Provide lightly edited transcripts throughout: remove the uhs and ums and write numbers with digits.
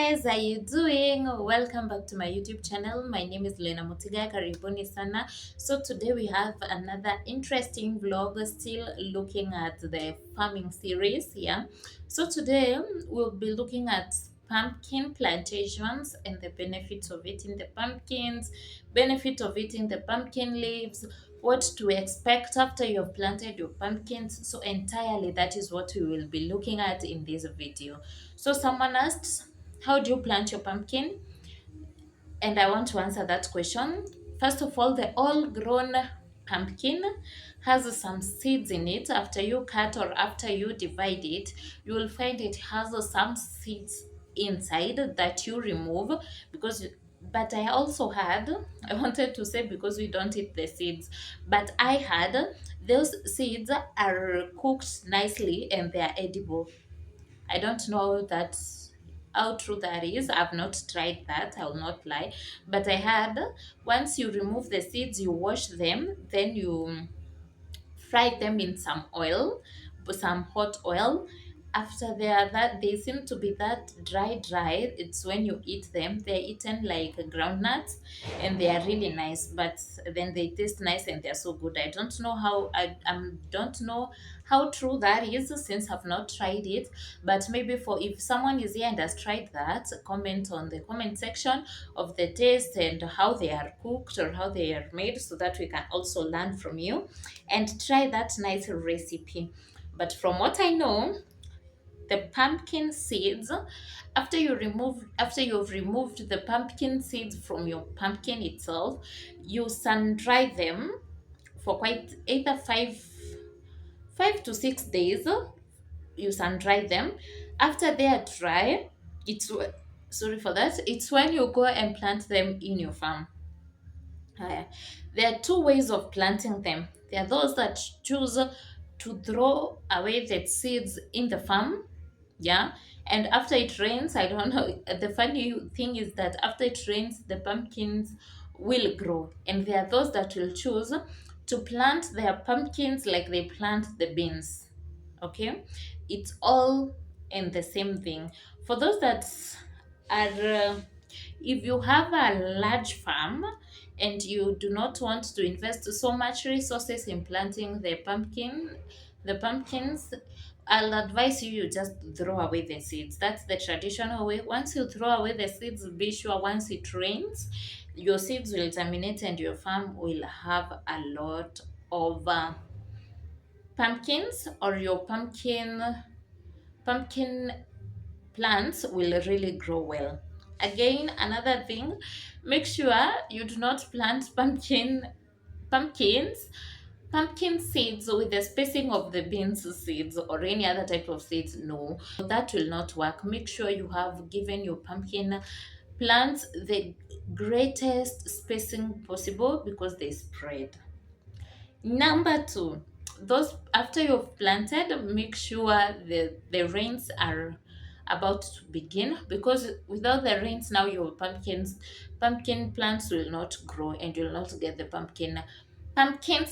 guys, how you doing? Welcome back to my YouTube channel. My name is Lena Mutiga. Karibuni sana. So today we have another interesting vlog, still looking at the farming series. Yeah. So today we'll be looking at pumpkin plantations and the benefits of eating the pumpkins, benefit of eating the pumpkin leaves, what to expect after you've planted your pumpkins. So entirely that is what we will be looking at in this video. So someone asked, how do you plant your pumpkin? And I want to answer that question. First of all, the all grown pumpkin has some seeds in it. After you cut or after you divide it, you will find it has some seeds inside that you remove because but I also had, I wanted to say because we don't eat the seeds, but I had those seeds are cooked nicely and they are edible. I don't know that how true that is. I've not tried that, I'll not lie. But I had, once you remove the seeds, you wash them, then you fry them in some oil, some hot oil. After they are that, they seem to be that dry. It's when you eat them, they're eaten like groundnuts, and they are really nice. But then they taste nice and they're so good. I don't know how don't know how true that is since I've not tried it. But maybe for if someone is here and has tried that, comment on the comment section of the taste and how they are cooked or how they are made, so that we can also learn from you and try that nice recipe. But from what I know, the pumpkin seeds, after you've removed the pumpkin seeds from your pumpkin itself, you sun dry them for quite either 5 to 6 days. You sun dry them. After they are dry, it's sorry for that, it's when you go and plant them in your farm. There are two ways of planting them. There are those that choose to throw away the seeds in the farm, yeah, and after it rains, I don't know, the funny thing is that after it rains the pumpkins will grow, and there are those that will choose to plant their pumpkins like they plant the beans. Okay, it's all in the same thing. For those that are if you have a large farm and you do not want to invest so much resources in planting the pumpkins, I'll advise you just throw away the seeds. That's the traditional way. Once you throw away the seeds, be sure once it rains, your seeds will germinate and your farm will have a lot of pumpkins, or your pumpkin plants will really grow well. Again, another thing, make sure you do not plant pumpkins pumpkin seeds with the spacing of the beans seeds or any other type of seeds. No, that will not work. Make sure you have given your pumpkin plants the greatest spacing possible because they spread. Number two, those after you've planted, make sure the rains are about to begin, because without the rains now your pumpkin plants will not grow and you'll not get the pumpkins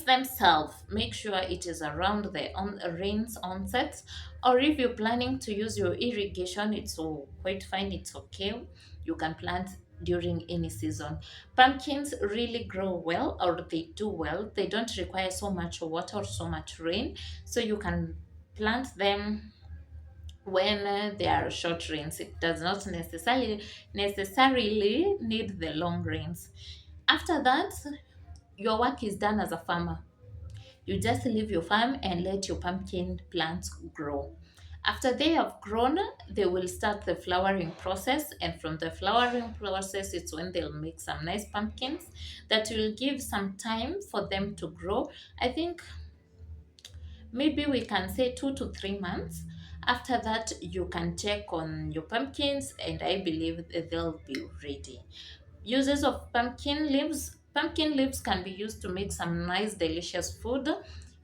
themselves. Make sure it is around the rains onset, or if you're planning to use your irrigation, it's all quite fine, it's okay. You can plant during any season. Pumpkins really grow well, or they do well. They don't require so much water or so much rain, so you can plant them when there are short rains. It does not necessarily need the long rains. After that, your work is done as a farmer. You just leave your farm and let your pumpkin plants grow. After they have grown, they will start the flowering process, and from the flowering process, it's when they'll make some nice pumpkins that will give some time for them to grow. I think maybe we can say 2 to 3 months. After that, you can check on your pumpkins, and I believe that they'll be ready. Uses of pumpkin leaves. Pumpkin leaves can be used to make some nice delicious food.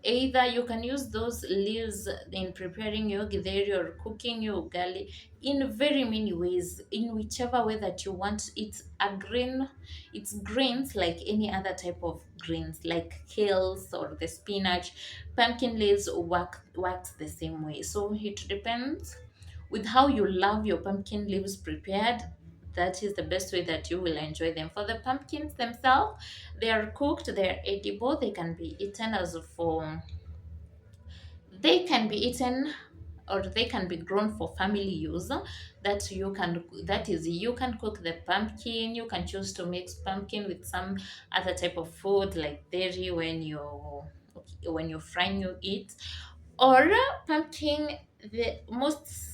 Either you can use those leaves in preparing your githeri or cooking your ugali in very many ways, in whichever way that you want. It's greens like any other type of greens, like kales or the spinach. Pumpkin leaves works the same way. So it depends with how you love your pumpkin leaves prepared, that is the best way that you will enjoy them. For the pumpkins themselves, they are cooked, they are edible, they can be eaten as for they can be eaten or they can be grown for family use. That is, you can cook the pumpkin, you can choose to mix pumpkin with some other type of food like dairy when you frying you eat. Or pumpkin, the most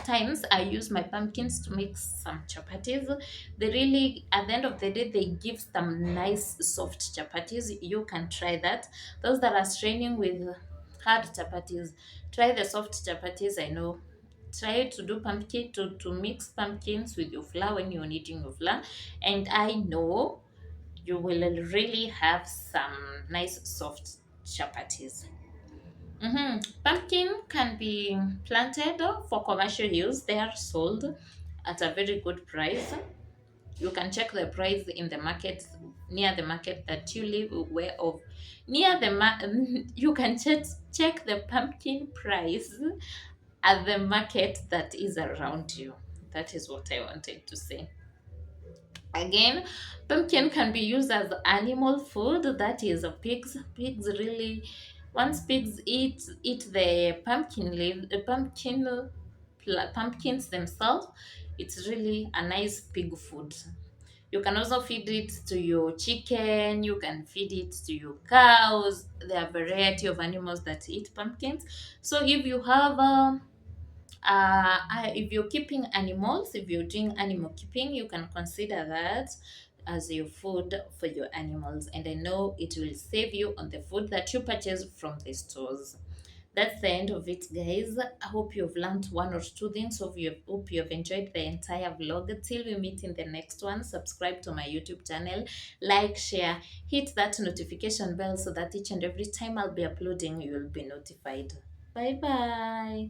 times I use my pumpkins to make some chapatis. They really, at the end of the day, they give some nice soft chapatis. You can try that. Those that are straining with hard chapatis, try the soft chapatis. I know. Try to do pumpkin to mix pumpkins with your flour when you're kneading your flour, and I know you will really have some nice soft chapatis. Pumpkin can be planted for commercial use. They are sold at a very good price. You can check the price in the market, near the market that you live where of near the you can check the pumpkin price at the market that is around you. That is what I wanted to say. Again, pumpkin can be used as animal food. That is, pigs really, once pigs eat the pumpkin leaf, the pumpkins themselves, it's really a nice pig food. You can also feed it to your chicken, you can feed it to your cows. There are a variety of animals that eat pumpkins. So if you're keeping animals, if you're doing animal keeping, you can consider that as your food for your animals. And I know it will save you on the food that you purchase from the stores. That's the end of it, guys. I hope you've learned one or two things. Hope you've enjoyed the entire vlog. Till we meet in the next one, subscribe to my YouTube channel, like, share, hit that notification bell so that each and every time I'll be uploading, you'll be notified. Bye bye.